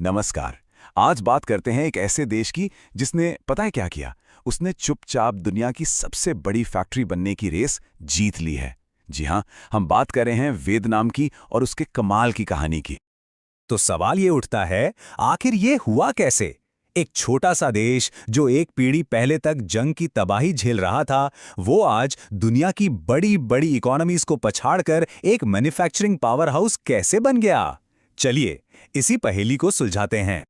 नमस्कार। आज बात करते हैं एक ऐसे देश की जिसने पता है क्या किया। उसने चुपचाप दुनिया की सबसे बड़ी फैक्ट्री बनने की रेस जीत ली है। जी हाँ, हम बात कर रहे हैं वियतनाम की और उसके कमाल की कहानी की। तो सवाल ये उठता है, आखिर ये हुआ कैसे? एक छोटा सा देश जो एक पीढ़ी पहले तक जंग की तबाही झेल रहा था, वो आज दुनिया की बड़ी बड़ी इकोनॉमीज को पछाड़कर एक मैन्युफैक्चरिंग पावर हाउस कैसे बन गया? चलिए इसी पहेली को सुलझाते हैं।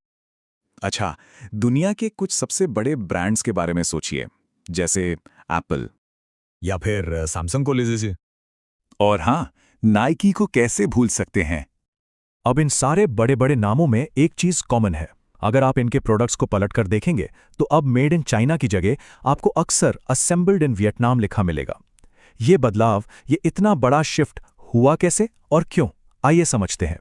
अच्छा, दुनिया के कुछ सबसे बड़े ब्रांड्स के बारे में सोचिए, जैसे एप्पल। या फिर सैमसंग को ले लीजिए। और हाँ, नाइकी को कैसे भूल सकते हैं। अब इन सारे बड़े बड़े नामों में एक चीज कॉमन है। अगर आप इनके प्रोडक्ट्स को पलटकर देखेंगे तो अब मेड इन चाइना की जगह आपको अक्सर असेंबल्ड इन वियतनाम लिखा मिलेगा। ये बदलाव, ये इतना बड़ा शिफ्ट हुआ कैसे और क्यों, आइए समझते हैं।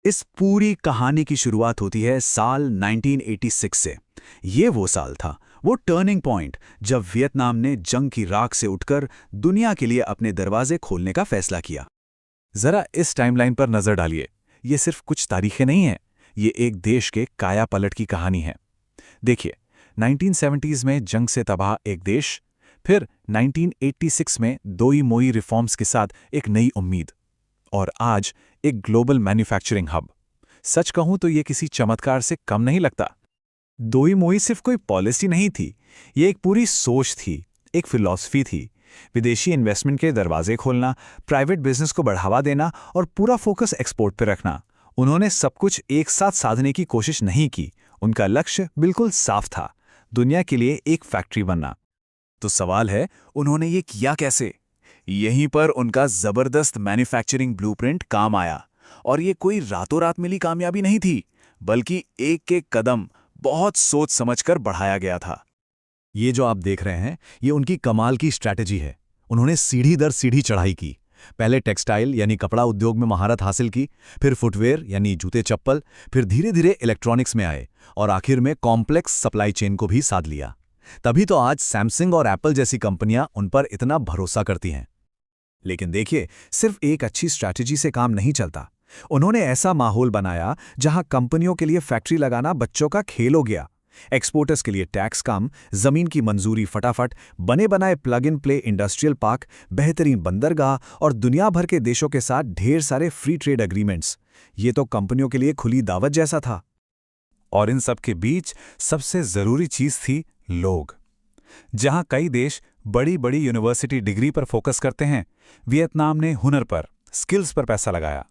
इस पूरी कहानी की शुरुआत होती है साल 1986 से। ये वो साल था, वो टर्निंग पॉइंट, जब वियतनाम ने जंग की राख से उठकर दुनिया के लिए अपने दरवाजे खोलने का फैसला किया। जरा इस टाइमलाइन पर नजर डालिए। ये सिर्फ कुछ तारीखें नहीं हैं, ये एक देश के काया पलट की कहानी है। देखिए, 1970s में जंग से तबाह एक देश, फिर 1986 में दोई मोई रिफॉर्म्स के साथ एक नई उम्मीद, और आज एक ग्लोबल मैन्युफैक्चरिंग हब। सच कहूं तो ये किसी चमत्कार से कम नहीं लगता। दोई मोई सिर्फ कोई पॉलिसी नहीं थी, ये एक पूरी सोच थी, एक फिलॉसफी थी। विदेशी इन्वेस्टमेंट के दरवाजे खोलना, प्राइवेट बिजनेस को बढ़ावा देना और पूरा फोकस एक्सपोर्ट पर रखना। उन्होंने सब कुछ एक साथ साधने की कोशिश नहीं की। उनका लक्ष्य बिल्कुल साफ था, दुनिया के लिए एक फैक्ट्री बनना। तो सवाल है, उन्होंने ये किया कैसे? यहीं पर उनका जबरदस्त मैन्युफैक्चरिंग ब्लूप्रिंट काम आया। और ये कोई रातों रात मिली कामयाबी नहीं थी, बल्कि एक एक कदम बहुत सोच समझकर बढ़ाया गया था। ये जो आप देख रहे हैं, ये उनकी कमाल की स्ट्रैटेजी है। उन्होंने सीढ़ी दर सीढ़ी चढ़ाई की। पहले टेक्सटाइल यानी कपड़ा उद्योग में महारत हासिल की, फिर फुटवेयर यानी जूते चप्पल, फिर धीरे धीरे इलेक्ट्रॉनिक्स में आए और आखिर में कॉम्प्लेक्स सप्लाई चेन को भी साध लिया। तभी तो आज सैमसंग और एप्पल जैसी कंपनियां उन पर इतना भरोसा करती हैं। लेकिन देखिए, सिर्फ एक अच्छी स्ट्रैटेजी से काम नहीं चलता। उन्होंने ऐसा माहौल बनाया जहां कंपनियों के लिए फैक्ट्री लगाना बच्चों का खेल हो गया। एक्सपोर्टर्स के लिए टैक्स कम, जमीन की मंजूरी फटाफट, बने बनाए plug in play industrial park, बेहतरीन बंदरगाह और दुनिया भर के देशों के साथ ढेर सारे फ्री ट्रेड एग्रीमेंट्स। ये तो कंपनियों के लिए खुली दावत जैसा था। और इन सब के बीच सबसे जरूरी चीज थी लोग। जहां कई देश बड़ी बड़ी यूनिवर्सिटी डिग्री पर फोकस करते हैं, वियतनाम ने हुनर पर, स्किल्स पर पैसा लगाया।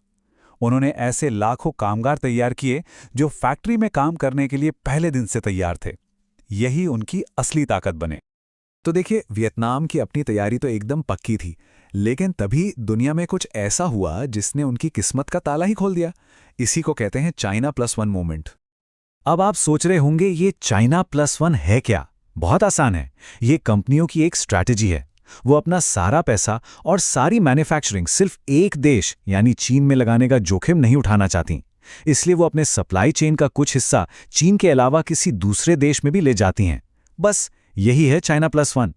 उन्होंने ऐसे लाखों कामगार तैयार किए जो फैक्ट्री में काम करने के लिए पहले दिन से तैयार थे। यही उनकी असली ताकत बने। तो देखिए, वियतनाम की अपनी तैयारी तो एकदम पक्की थी, लेकिन तभी दुनिया में कुछ ऐसा हुआ जिसने उनकी किस्मत का ताला ही खोल दिया। इसी को कहते हैं चाइना प्लस वन मूवमेंट। अब आप सोच रहे होंगे, ये चाइना प्लस वन है क्या? बहुत आसान है। ये कंपनियों की एक स्ट्रैटेजी है। वो अपना सारा पैसा और सारी मैन्युफैक्चरिंग सिर्फ एक देश यानी चीन में लगाने का जोखिम नहीं उठाना चाहती। इसलिए वो अपने सप्लाई चेन का कुछ हिस्सा चीन के अलावा किसी दूसरे देश में भी ले जाती हैं। बस यही है चाइना प्लस वन।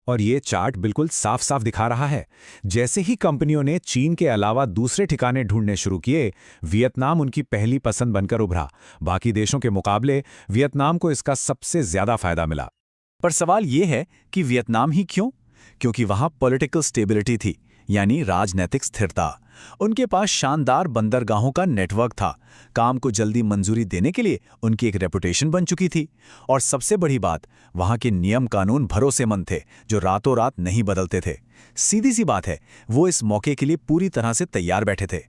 और ये चार्ट बिल्कुल साफ साफ दिखा रहा है, जैसे ही कंपनियों ने चीन के अलावा दूसरे ठिकाने ढूंढने शुरू किए, वियतनाम उनकी पहली पसंद बनकर उभरा। बाकी देशों के मुकाबले वियतनाम को इसका सबसे ज्यादा फायदा मिला। पर सवाल ये है कि वियतनाम ही क्यों? क्योंकि वहां पॉलिटिकल स्टेबिलिटी थी, यानी राजनीतिक स्थिरता। उनके पास शानदार बंदरगाहों का नेटवर्क था। काम को जल्दी मंजूरी देने के लिए उनकी एक रेपुटेशन बन चुकी थी। और सबसे बड़ी बात, वहां के नियम कानून भरोसेमंद थे, जो रातों रात नहीं बदलते थे। सीधी सी बात है, वो इस मौके के लिए पूरी तरह से तैयार बैठे थे।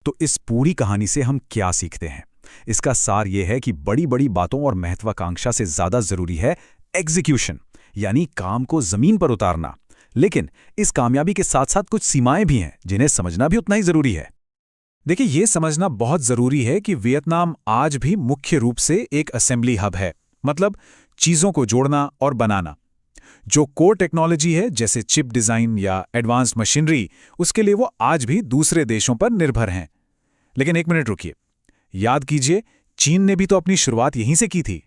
तो इस पूरी कहानी से हम क्या सीखते हैं? इसका सार यह है कि बड़ी बड़ी बातों और महत्वाकांक्षा से ज्यादा जरूरी है एग्जीक्यूशन, यानी काम को जमीन पर उतारना। लेकिन इस कामयाबी के साथ साथ कुछ सीमाएं भी हैं जिन्हें समझना भी उतना ही जरूरी है। देखिए, यह समझना बहुत जरूरी है कि वियतनाम आज भी मुख्य रूप से एक असेंबली हब है, मतलब चीजों को जोड़ना और बनाना। जो कोर टेक्नोलॉजी है, जैसे चिप डिजाइन या एडवांस्ड मशीनरी, उसके लिए वो आज भी दूसरे देशों पर निर्भर हैं। लेकिन एक मिनट रुकिए, याद कीजिए, चीन ने भी तो अपनी शुरुआत यहीं से की थी।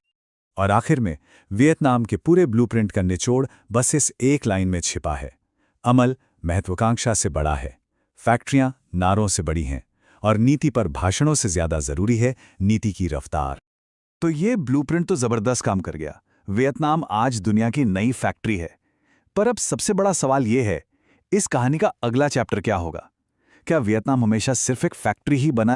और आखिर में वियतनाम के पूरे ब्लूप्रिंट का निचोड़ बस इस एक लाइन में छिपा है। अमल महत्वाकांक्षा से बड़ा है, फैक्ट्रियां नारों से बड़ी हैं, और नीति पर भाषणों से ज्यादा जरूरी है नीति की रफ्तार। तो ये ब्लूप्रिंट तो जबरदस्त काम कर गया। वियतनाम आज दुनिया की नई फैक्ट्री है। पर अब सबसे बड़ा सवाल ये है, इस कहानी का अगला चैप्टर क्या होगा? क्या वियतनाम हमेशा सिर्फ एक फैक्ट्री ही बना